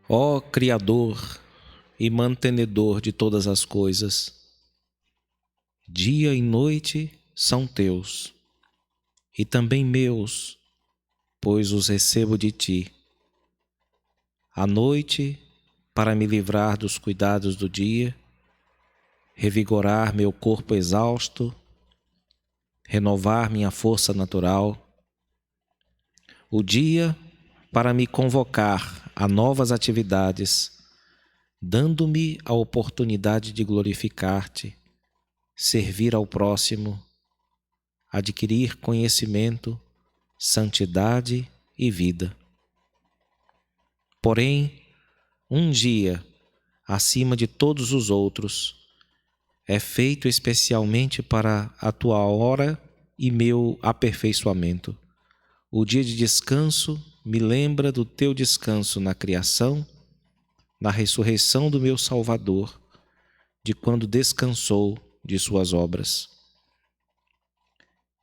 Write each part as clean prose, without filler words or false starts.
Ó Criador e mantenedor de todas as coisas, dia e noite são teus, e também meus, pois os recebo de ti. À noite, para me livrar dos cuidados do dia, revigorar meu corpo exausto, renovar minha força natural. O dia, para me convocar a novas atividades, dando-me a oportunidade de glorificar-te, servir ao próximo, adquirir conhecimento, santidade e vida. Porém, um dia, acima de todos os outros, é feito especialmente para a tua hora e meu aperfeiçoamento. O dia de descanso me lembra do teu descanso na criação, na ressurreição do meu Salvador, de quando descansou de suas obras.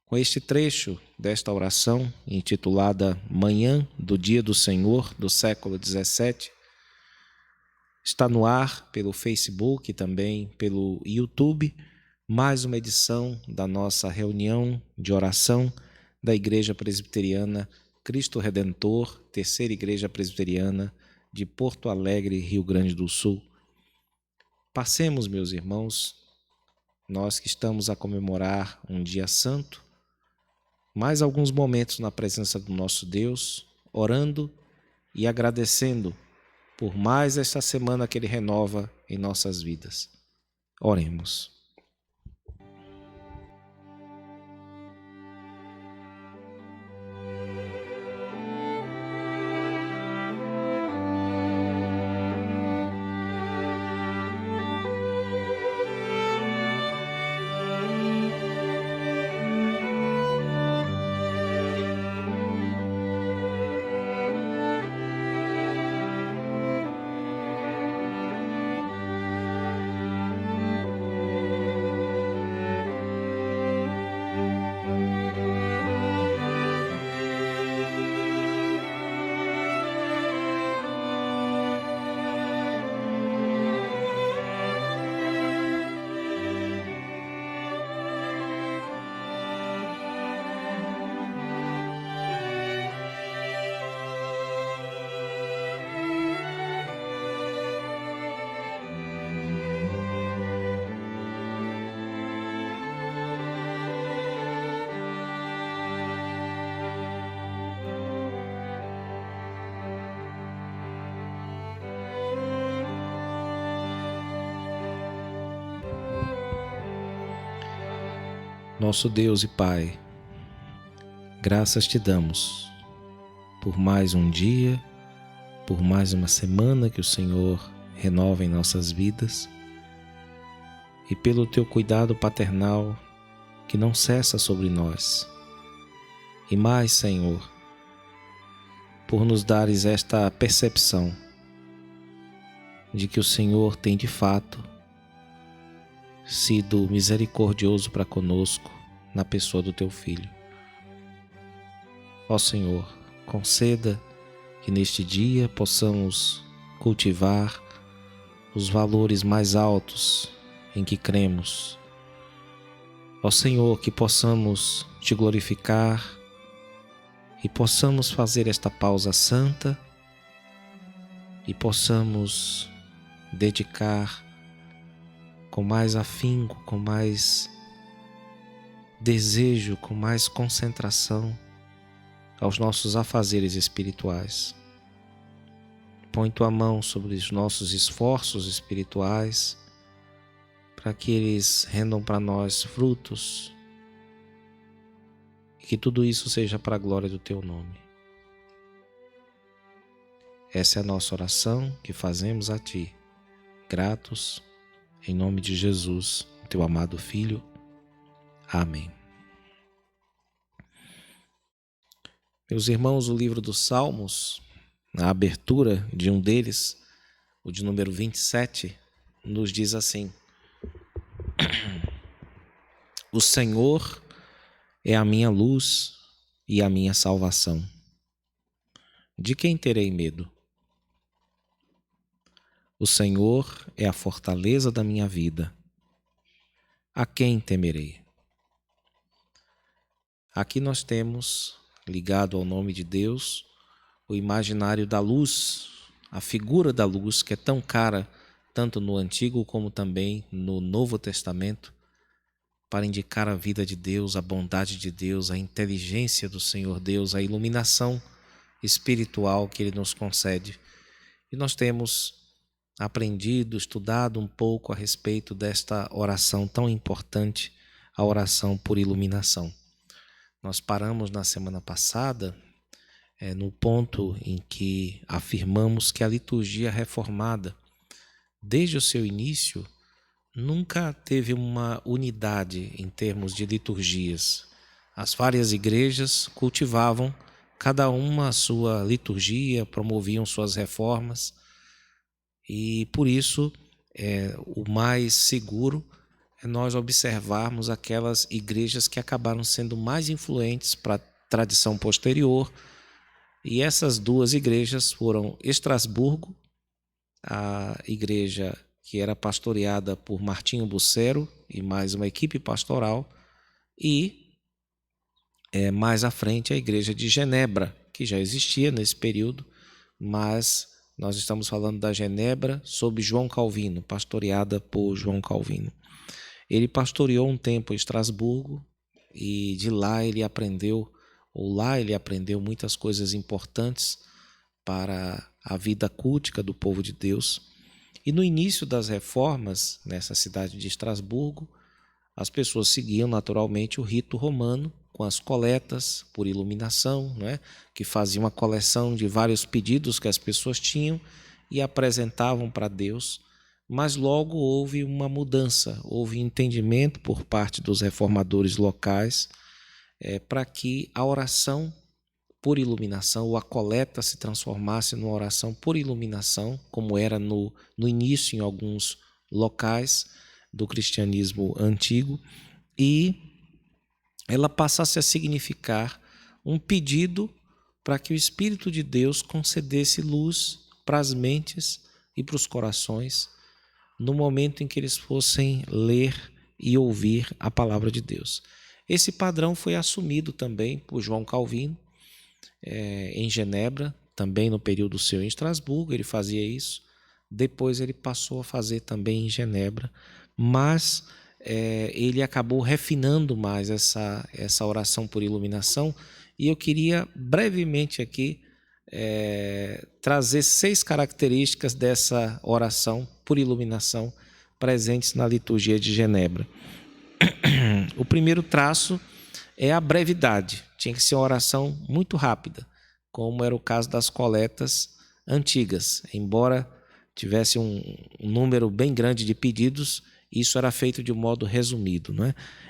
Com este trecho desta oração, intitulada Manhã do Dia do Senhor, do século XVII, está no ar pelo Facebook e também pelo YouTube, mais uma edição da nossa reunião de oração da Igreja Presbiteriana Cristo Redentor, Terceira Igreja Presbiteriana de Porto Alegre, Rio Grande do Sul. Passemos, meus irmãos, nós que estamos a comemorar um dia santo, mais alguns momentos na presença do nosso Deus, orando e agradecendo por mais esta semana que Ele renova em nossas vidas. Oremos. Nosso Deus e Pai, graças te damos por mais um dia, por mais uma semana que o Senhor renova em nossas vidas e pelo teu cuidado paternal que não cessa sobre nós. E mais, Senhor, por nos dares esta percepção de que o Senhor tem de fato sido misericordioso para conosco na pessoa do teu Filho. Ó Senhor, conceda que neste dia possamos cultivar os valores mais altos em que cremos. Ó Senhor, que possamos te glorificar e possamos fazer esta pausa santa e possamos dedicar com mais afinco, com mais desejo, com mais concentração aos nossos afazeres espirituais. Põe tua mão sobre os nossos esforços espirituais para que eles rendam para nós frutos e que tudo isso seja para a glória do teu nome. Essa é a nossa oração que fazemos a ti, gratos, em nome de Jesus, teu amado Filho. Amém. Meus irmãos, o livro dos Salmos, na abertura de um deles, o de número 27, nos diz assim: O Senhor é a minha luz e a minha salvação. De quem terei medo? O Senhor é a fortaleza da minha vida. A quem temerei? Aqui nós temos, ligado ao nome de Deus, o imaginário da luz, a figura da luz que é tão cara, tanto no Antigo como também no Novo Testamento, para indicar a vida de Deus, a bondade de Deus, a inteligência do Senhor Deus, a iluminação espiritual que Ele nos concede. E nós temos aprendido, estudado um pouco a respeito desta oração tão importante, a oração por iluminação. Nós paramos na semana passada no ponto em que afirmamos que a liturgia reformada, desde o seu início, nunca teve uma unidade em termos de liturgias. As várias igrejas cultivavam cada uma a sua liturgia, promoviam suas reformas, e por isso o mais seguro é nós observarmos aquelas igrejas que acabaram sendo mais influentes para a tradição posterior. E essas duas igrejas foram Estrasburgo, a igreja que era pastoreada por Martinho Bucero e mais uma equipe pastoral, e mais à frente a igreja de Genebra, que já existia nesse período, mas nós estamos falando da Genebra sob João Calvino, pastoreada por João Calvino. Ele pastoreou um tempo em Estrasburgo e de lá ele aprendeu muitas coisas importantes para a vida cultica do povo de Deus. E no início das reformas, nessa cidade de Estrasburgo, as pessoas seguiam naturalmente o rito romano, com as coletas por iluminação, que faziam uma coleção de vários pedidos que as pessoas tinham e apresentavam para Deus. Mas logo houve uma mudança, houve entendimento por parte dos reformadores locais para que a oração por iluminação, ou a coleta se transformasse numa oração por iluminação, como era no início em alguns locais do cristianismo antigo, e ela passasse a significar um pedido para que o Espírito de Deus concedesse luz para as mentes e para os corações no momento em que eles fossem ler e ouvir a palavra de Deus. Esse padrão foi assumido também por João Calvino em Genebra, também no período seu em Estrasburgo, ele fazia isso. Depois ele passou a fazer também em Genebra, mas ele acabou refinando mais essa oração por iluminação, e eu queria brevemente aqui trazer 6 características dessa oração por iluminação presentes na liturgia de Genebra. O primeiro traço é a brevidade. Tinha que ser uma oração muito rápida, como era o caso das coletas antigas. Embora tivesse um número bem grande de pedidos, isso era feito de um modo resumido,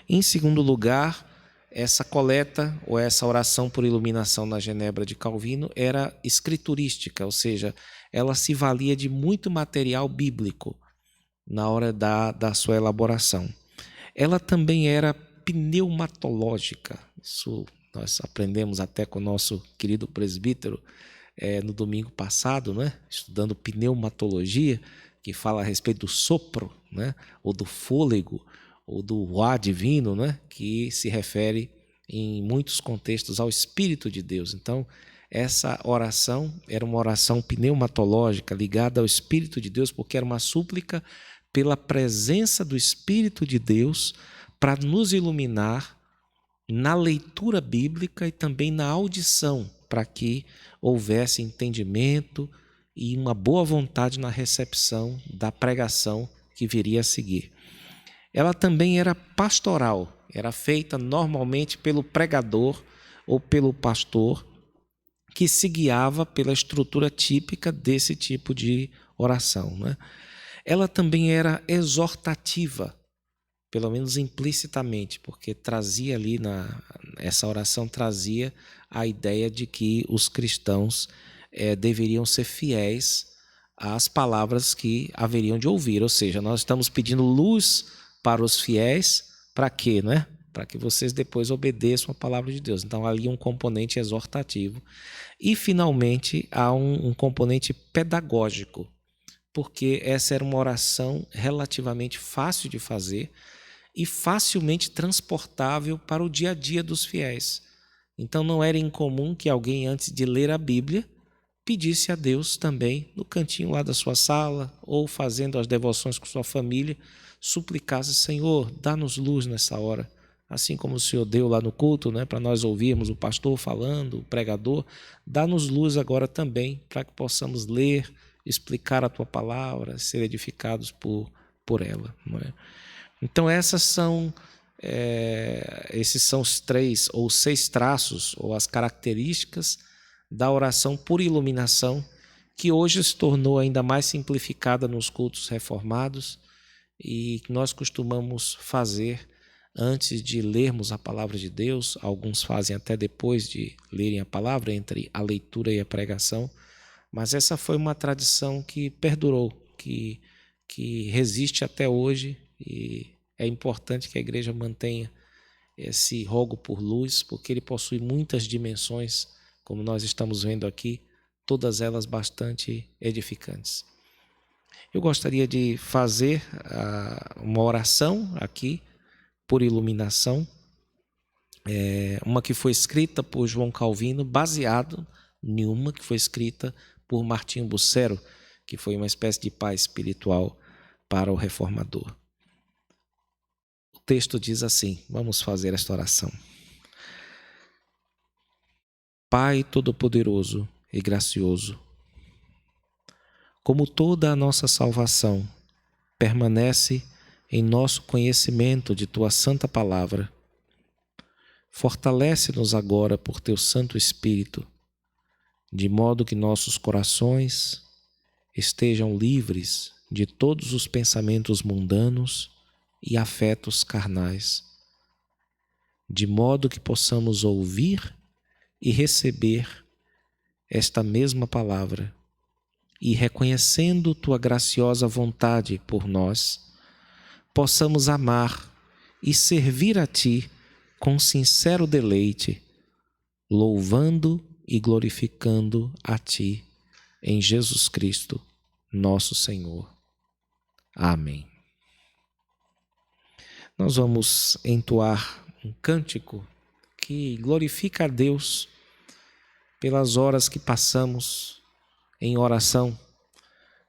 Em segundo lugar, essa coleta ou essa oração por iluminação na Genebra de Calvino era escriturística, ou seja, ela se valia de muito material bíblico na hora da sua elaboração. Ela também era pneumatológica. Isso nós aprendemos até com o nosso querido presbítero no domingo passado, estudando pneumatologia, que fala a respeito do sopro, ou do fôlego, ou do ar divino, que se refere em muitos contextos ao Espírito de Deus. Então, essa oração era uma oração pneumatológica ligada ao Espírito de Deus, porque era uma súplica pela presença do Espírito de Deus para nos iluminar na leitura bíblica e também na audição, para que houvesse entendimento e uma boa vontade na recepção da pregação que viria a seguir. Ela também era pastoral, era feita normalmente pelo pregador ou pelo pastor, que se guiava pela estrutura típica desse tipo de oração. Ela também era exortativa, pelo menos implicitamente, porque trazia ali, essa oração trazia a ideia de que os cristãos deveriam ser fiéis às palavras que haveriam de ouvir. Ou seja, nós estamos pedindo luz para os fiéis, para quê? Para que vocês depois obedeçam a palavra de Deus. Então, ali um componente exortativo. E, finalmente, há um componente pedagógico, porque essa era uma oração relativamente fácil de fazer e facilmente transportável para o dia a dia dos fiéis. Então não era incomum que alguém, antes de ler a Bíblia, pedisse a Deus também, no cantinho lá da sua sala, ou fazendo as devoções com sua família, suplicasse: Senhor, dá-nos luz nessa hora. Assim como o Senhor deu lá no culto, né, para nós ouvirmos o pastor falando, o pregador, dá-nos luz agora também, para que possamos ler, explicar a Tua palavra, ser edificados por ela. Não é? Então esses são os 3 ou 6 traços, ou as características da oração por iluminação, que hoje se tornou ainda mais simplificada nos cultos reformados e que nós costumamos fazer antes de lermos a palavra de Deus. Alguns fazem até depois de lerem a palavra, entre a leitura e a pregação, mas essa foi uma tradição que perdurou, que resiste até hoje, e é importante que a igreja mantenha esse rogo por luz, porque ele possui muitas dimensões, como nós estamos vendo aqui, todas elas bastante edificantes. Eu gostaria de fazer uma oração aqui por iluminação, uma que foi escrita por João Calvino, baseado em uma que foi escrita por Martinho Bucero, que foi uma espécie de pai espiritual para o reformador. O texto diz assim, vamos fazer esta oração. Pai Todo-Poderoso e Gracioso, como toda a nossa salvação permanece em nosso conhecimento de Tua Santa Palavra, fortalece-nos agora por Teu Santo Espírito, de modo que nossos corações estejam livres de todos os pensamentos mundanos e afetos carnais, de modo que possamos ouvir e receber esta mesma palavra, e reconhecendo Tua graciosa vontade por nós, possamos amar e servir a Ti com sincero deleite, louvando e glorificando a Ti em Jesus Cristo, nosso Senhor. Amém. Nós vamos entoar um cântico que glorifica a Deus pelas horas que passamos em oração.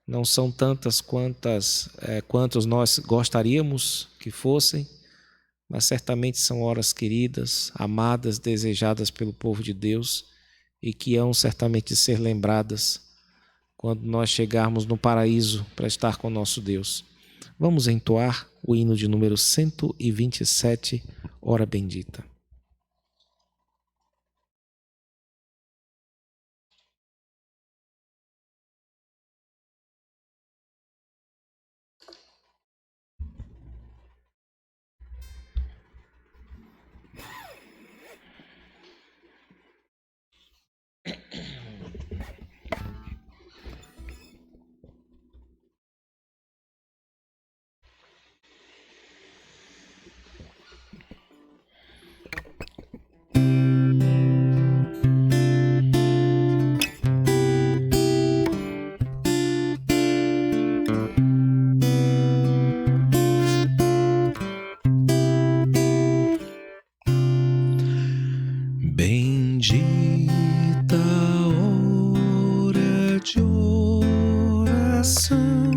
Não são tantas quantos nós gostaríamos que fossem, mas certamente são horas queridas, amadas, desejadas pelo povo de Deus e que hão certamente de ser lembradas quando nós chegarmos no paraíso para estar com o nosso Deus. Vamos entoar o hino de número 127, Hora Bendita. Bendita hora de oração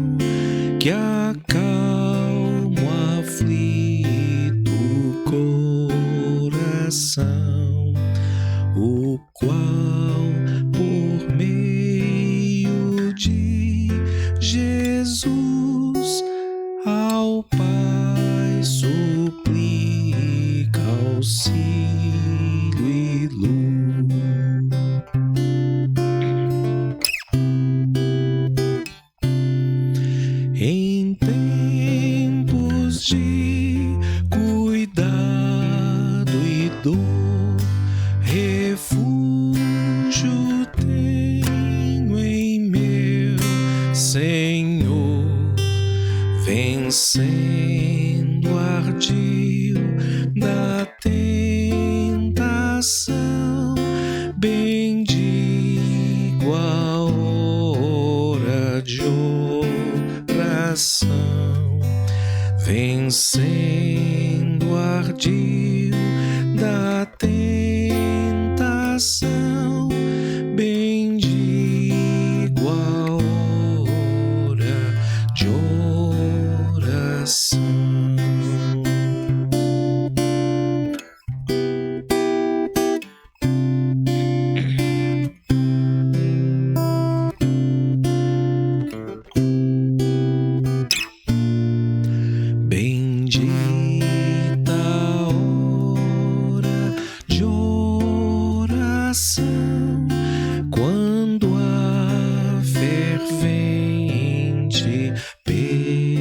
que acalma o aflito coração, o qual por meio de Jesus ao Pai suplica auxílio e luz. Em tempos de cuidado e dor, refúgio tenho em meu Senhor, vencendo ardil da tentação, bendigo a hora de oração. vencendo ardil da tentação, bendigo a hora de oração. Quando a fervente petição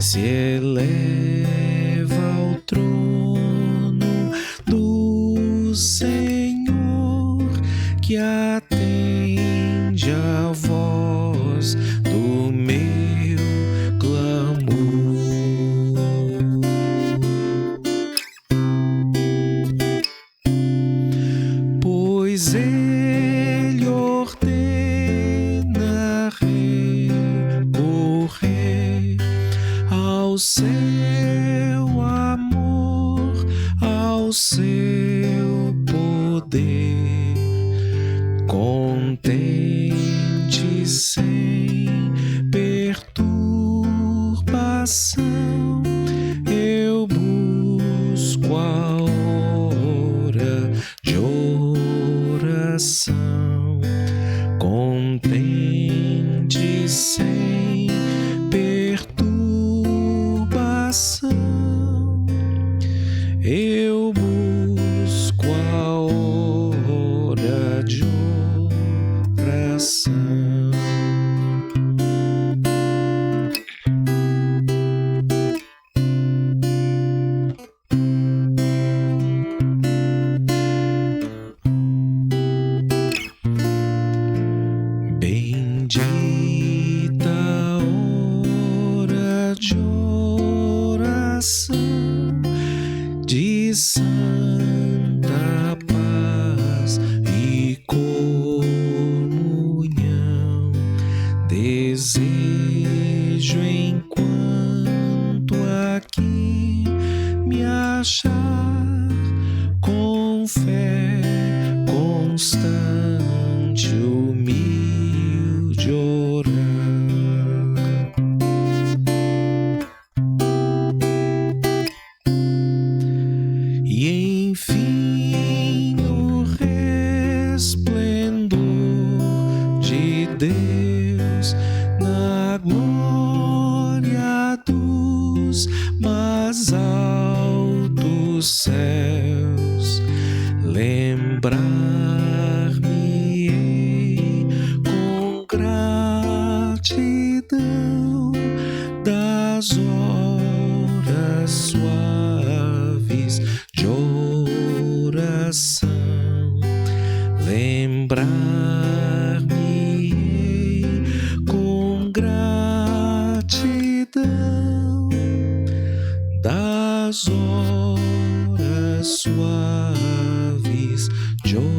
se eleva ao trono do Senhor, que atende a voz do meu clamor. Pois Ele ordena recorrer ao seu amor, ao seu poder, contente sem perturbação, eu busco a hora de oração, contente sem perturbação, eu busco a hora de oração. Bendita hora de oração, de santa paz e comunhão. Desejo, enquanto aqui me achar, com fé constante, humilde orar. E enfim o resplendor de Deus na glória dos mais altos céus, lembrar-me-ei com gratidão das horas suaves de oração, lembrar-me-ei com gratidão das horas suaves de oração.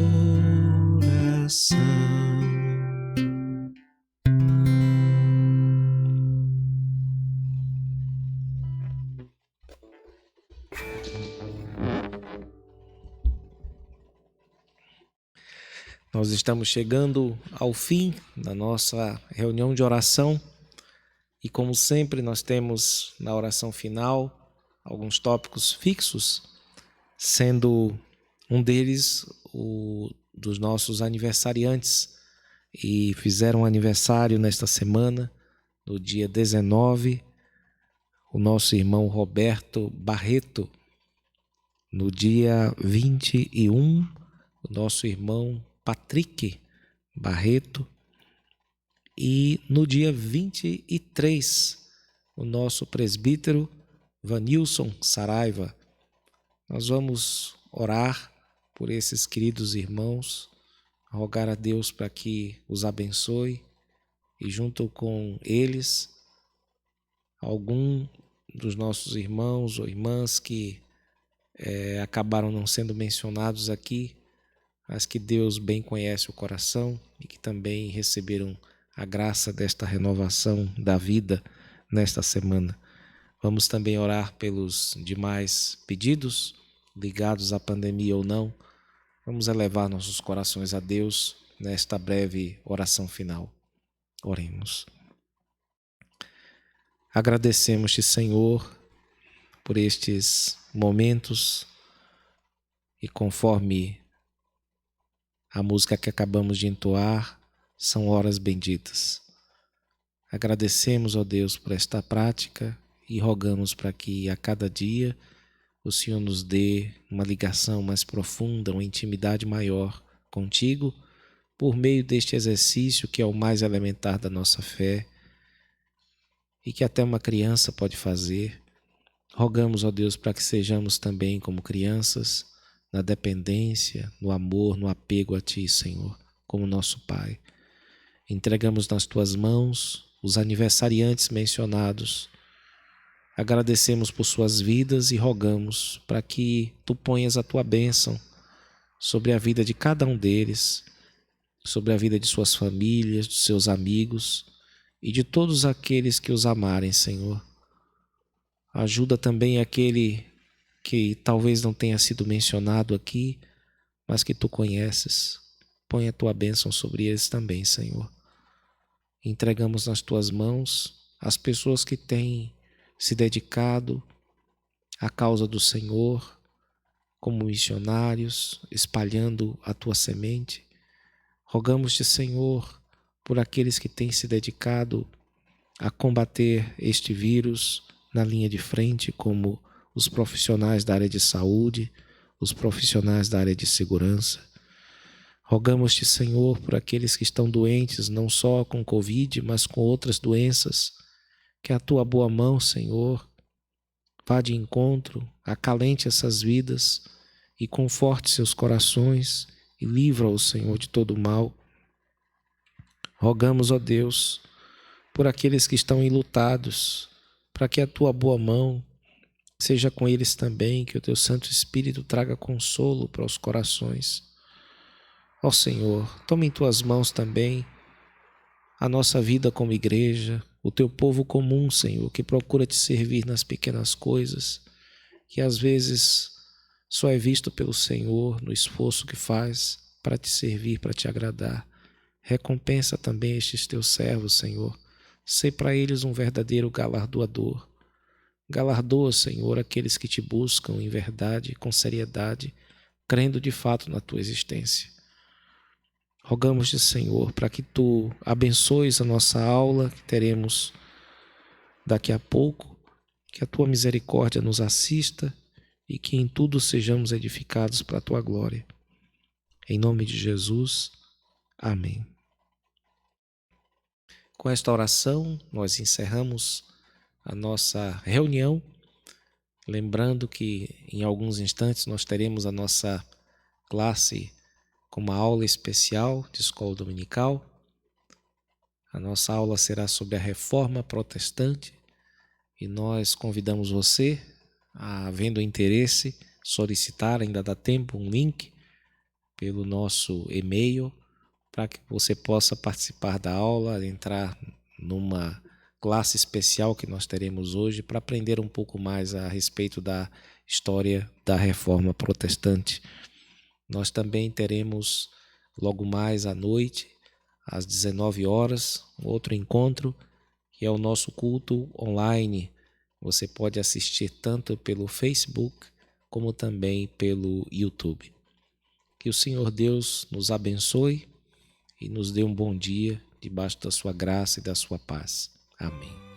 Nós estamos chegando ao fim da nossa reunião de oração e, como sempre, nós temos na oração final alguns tópicos fixos, sendo um deles o dos nossos aniversariantes, e fizeram aniversário nesta semana, no dia 19, o nosso irmão Roberto Barreto, no dia 21, o nosso irmão Patrick Barreto, e no dia 23, o nosso presbítero Vanilson Saraiva. Nós vamos orar por esses queridos irmãos, rogar a Deus para que os abençoe e junto com eles, algum dos nossos irmãos ou irmãs que acabaram não sendo mencionados aqui, mas que Deus bem conhece o coração e que também receberam a graça desta renovação da vida nesta semana. Vamos também orar pelos demais pedidos, ligados à pandemia ou não. Vamos elevar nossos corações a Deus nesta breve oração final. Oremos. Agradecemos-te, Senhor, por estes momentos e conforme a música que acabamos de entoar, são horas benditas. Agradecemos, ó Deus, por esta prática e rogamos para que a cada dia o Senhor nos dê uma ligação mais profunda, uma intimidade maior contigo, por meio deste exercício que é o mais elementar da nossa fé e que até uma criança pode fazer. Rogamos, ó Deus, para que sejamos também como crianças, na dependência, no amor, no apego a Ti, Senhor, como nosso Pai. Entregamos nas Tuas mãos os aniversariantes mencionados. Agradecemos por suas vidas e rogamos para que Tu ponhas a Tua bênção sobre a vida de cada um deles, sobre a vida de suas famílias, de seus amigos e de todos aqueles que os amarem, Senhor. Ajuda também aquele que talvez não tenha sido mencionado aqui, mas que Tu conheces. Põe a Tua bênção sobre eles também, Senhor. Entregamos nas Tuas mãos as pessoas que têm se dedicado à causa do Senhor, como missionários, espalhando a Tua semente. Rogamos-te, Senhor, por aqueles que têm se dedicado a combater este vírus na linha de frente, como os profissionais da área de saúde, os profissionais da área de segurança. Rogamos-te, Senhor, por aqueles que estão doentes, não só com Covid, mas com outras doenças, que a Tua boa mão, Senhor, vá de encontro, acalente essas vidas e conforte seus corações e livra-os, Senhor, de todo mal. Rogamos, ó Deus, por aqueles que estão enlutados, para que a Tua boa mão seja com eles também, que o Teu Santo Espírito traga consolo para os corações. Ó Senhor, toma em Tuas mãos também a nossa vida como igreja, o Teu povo comum, Senhor, que procura Te servir nas pequenas coisas, que às vezes só é visto pelo Senhor no esforço que faz para Te servir, para Te agradar. Recompensa também estes Teus servos, Senhor. Sê para eles um verdadeiro galardoador. Galardoa, Senhor, aqueles que Te buscam em verdade, com seriedade, crendo de fato na Tua existência. Rogamos-te, Senhor, para que Tu abençoes a nossa aula que teremos daqui a pouco, que a Tua misericórdia nos assista e que em tudo sejamos edificados para a Tua glória. Em nome de Jesus, amém. Com esta oração, nós encerramos a nossa reunião, lembrando que em alguns instantes nós teremos a nossa classe com uma aula especial de escola dominical. A nossa aula será sobre a Reforma Protestante e nós convidamos você, havendo interesse, solicitar, ainda dá tempo, um link pelo nosso e-mail para que você possa participar da aula, entrar numa classe especial que nós teremos hoje para aprender um pouco mais a respeito da história da Reforma Protestante. Nós também teremos logo mais à noite, às 19 horas, outro encontro, que é o nosso culto online. Você pode assistir tanto pelo Facebook como também pelo YouTube. Que o Senhor Deus nos abençoe e nos dê um bom dia debaixo da sua graça e da sua paz. Amém.